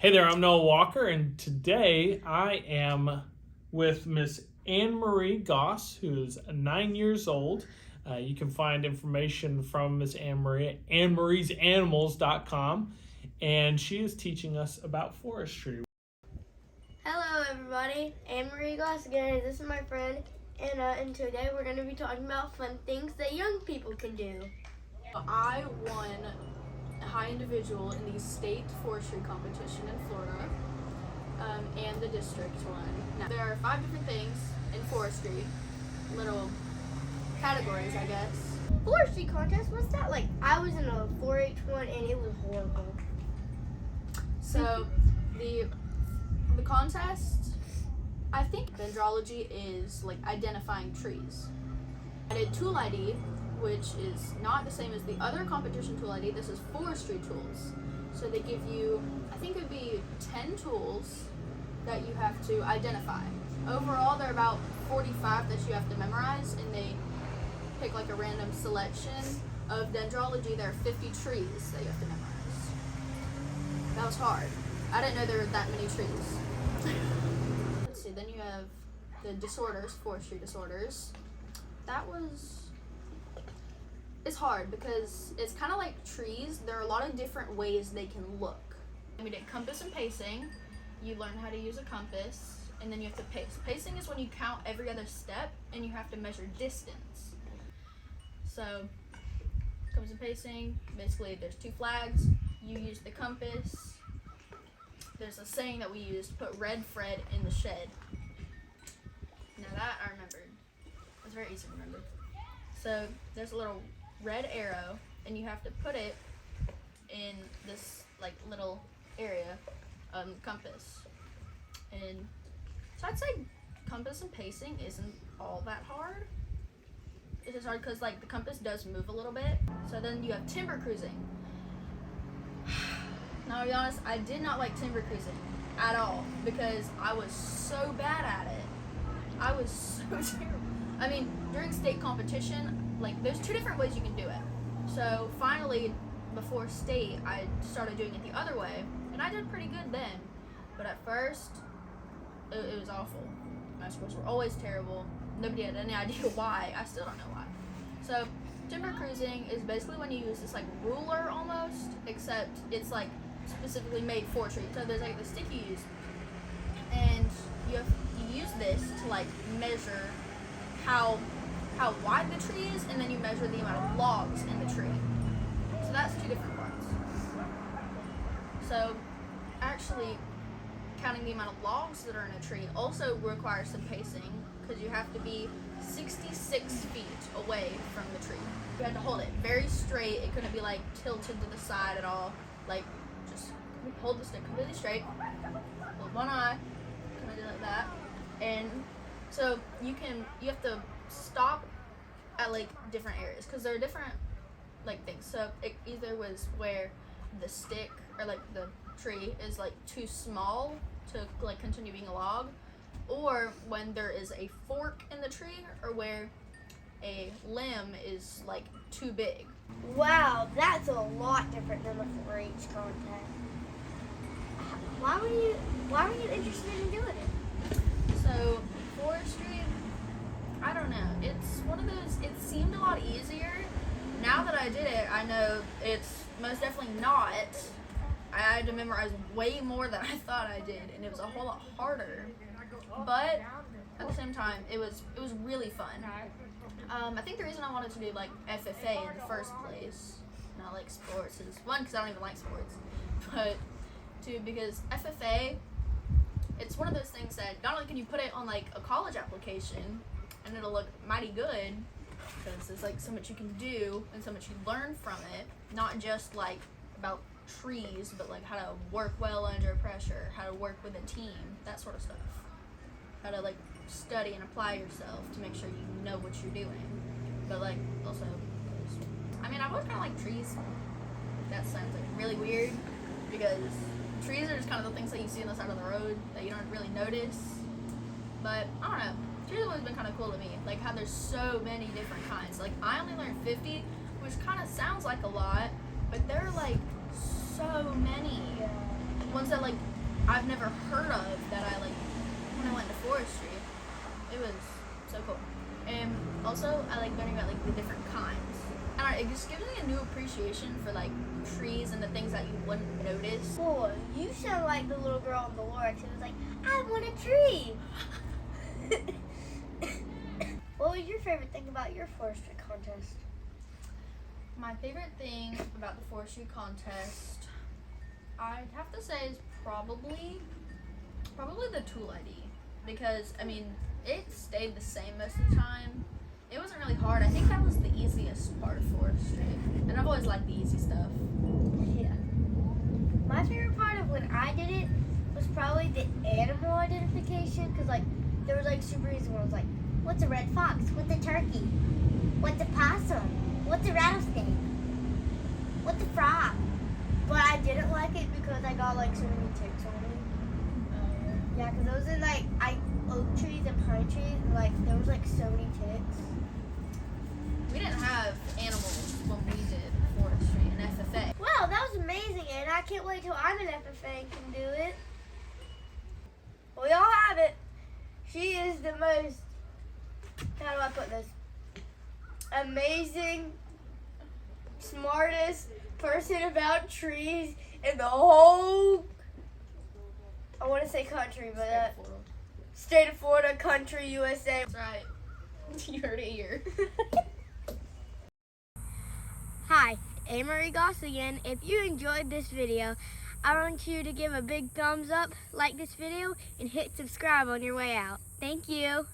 Hey there, I'm Noah Walker, and today I am with Miss AnnMarie Goss, who's 9 years old. You can find information from Miss AnnMarie at annmariesanimals.com, and she is teaching us about forestry. Hello everybody, AnnMarie Goss again. This is my friend Anna, and today we're going to be talking about fun things that young people can do. I won a high individual in the state forestry competition in Florida, and the district one. Now, there are 5 different things in forestry, little categories, I guess. Forestry contest, what's that like? I was in a 4-H one and it was horrible. So the contest, I think dendrology is like identifying trees. I did tool ID, which is not the same as the other competition tool ID. This is forestry tools. So they give you, I think it would be 10 tools that you have to identify. Overall, there are about 45 that you have to memorize, and they pick like a random selection of dendrology. There are 50 trees that you have to memorize. That was hard. I didn't know there were that many trees. Let's see, then you have the disorders, forestry disorders. It's hard because it's kind of like trees. There are a lot of different ways they can look. We did compass and pacing. You learn how to use a compass, and then you have to pace. Pacing is when you count every other step and you have to measure distance. So, compass and pacing, basically there's 2 flags. You use the compass. There's a saying that we use, put red Fred in the shed. Now that I remembered. It's very easy to remember. So there's a little red arrow, and you have to put it in this like little area compass. And so I'd say compass and pacing isn't all that hard. It's just hard because like the compass does move a little bit. So then you have timber cruising. Now, to be honest, I did not like timber cruising at all because I was so bad at it. I was so terrible. I mean, during state competition, like there's 2 different ways you can do it. So finally, before state, I started doing it the other way, and I did pretty good then. But at first, it was awful. My scores were always terrible. Nobody had any idea why. I still don't know why. So timber cruising is basically when you use this like ruler almost, except it's like specifically made for trees. So there's like the stick you use, and you use this to like measure how wide the tree is, and then you measure the amount of logs in the tree. So that's 2 different parts. So actually counting the amount of logs that are in a tree also requires some pacing, because you have to be 66 feet away from the tree. You had to hold it very straight. It couldn't be like tilted to the side at all. Like just hold the stick completely straight, hold one eye, kind of do like that. And so you have to stop at like different areas, because there are different like things. So it either was where the stick or like the tree is like too small to like continue being a log, or when there is a fork in the tree, or where a limb is like too big. Wow, that's a lot different than the 4-H contest. Why were you interested in doing it? So forestry, I don't know. It's one of those, it seemed a lot easier. Now that I did it, I know it's most definitely not. I had to memorize way more than I thought I did, and it was a whole lot harder. But at the same time, it was really fun. I think the reason I wanted to do like FFA in the first place, not like sports, is 1, because I don't even like sports, but 2, because FFA, it's one of those things that not only can you put it on like a college application and it'll look mighty good, because there's like so much you can do and so much you learn from it, not just like about trees, but like how to work well under pressure, how to work with a team, that sort of stuff, how to like study and apply yourself to make sure you know what you're doing. But like also, I mean, I've always kind of liked trees. That sounds like really weird, because trees are just kind of the things that you see on the side of the road that you don't really notice. But I don't know, trees have always been kind of cool to me, like how there's so many different kinds. Like I only learned 50, which kind of sounds like a lot, but there are like so many ones that like I've never heard of that I like when I went to forestry. It was so cool. And also I like learning about like the different kinds. And it just gives me a new appreciation for like trees and the things that you wouldn't notice. Cool. You sound like the little girl in the lyrics who was like, I want a tree. What was your favorite thing about your forestry contest? My favorite thing about the forestry contest, I'd have to say, is probably the tool ID, because I mean it stayed the same most of the time. It wasn't really hard. I think that was the easiest part of forestry, and I've always liked the easy stuff. Yeah. My favorite part of when I did it was probably the animal identification, because like there was like super easy ones like, what's a red fox? What's a turkey? What's a possum? What's a rattlesnake? What's a frog? But I didn't like it because I got like so many ticks on me. Yeah, because those are like oak trees and pine trees, and like there was like so many ticks. We didn't have animals when we did forestry and FFA. Wow, that was amazing, and I can't wait till I'm an FFA and can do it. We all have it. She is the most, how do I put this? Amazing, smartest person about trees in the whole, I want to say country, but state of Florida, country, USA. That's right. You heard it here. Hi, AnnMarie Goss again. If you enjoyed this video, I want you to give a big thumbs up, like this video, and hit subscribe on your way out. Thank you.